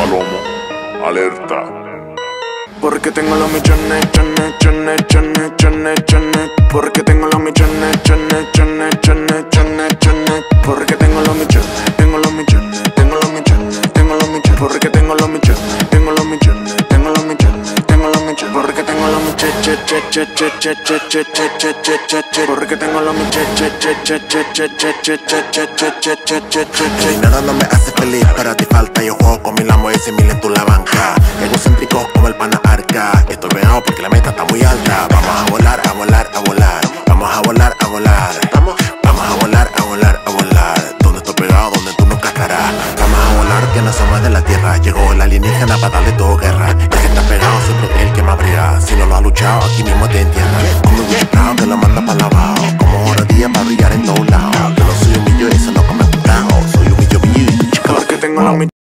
Palomo, alerta. Porque tengo los millones, chones, chones, chones, chones, chones. Porque tengo los millones, chones, chones, chones, chones, chones. Porque tengo los millones, tengo los millones, tengo los millones, tengo los millones. Porque tengo los millones, tengo los millones, tengo los millones, tengo los millones. Porque tengo los millones, porque tengo los El dinero no me hace feliz, pero a ti falta. Yo juego con 1000 amos y 100.000 en tu la banca. Egocéntrico como el pana Arca. Estoy pegado porque la meta está muy alta. Vamos a volar, a volar, a volar. Vamos a volar, a volar. Vamos a volar, a volar, a volar. Donde estoy pegado, donde tú nunca estarás. Vamos a volar que no somos de la tierra. Llegó el alienígena para darle todo guerra. El que está pegado siempre es el que más brilla. Si no lo ha luchado, aquí mismo te entierra. Con mi Gucci Brown que lo manda para lavado. Como hora día para brillar en todos lados. Yo no soy un millo y eso no come putado. Soy un millo y chica. porque tengo los millones.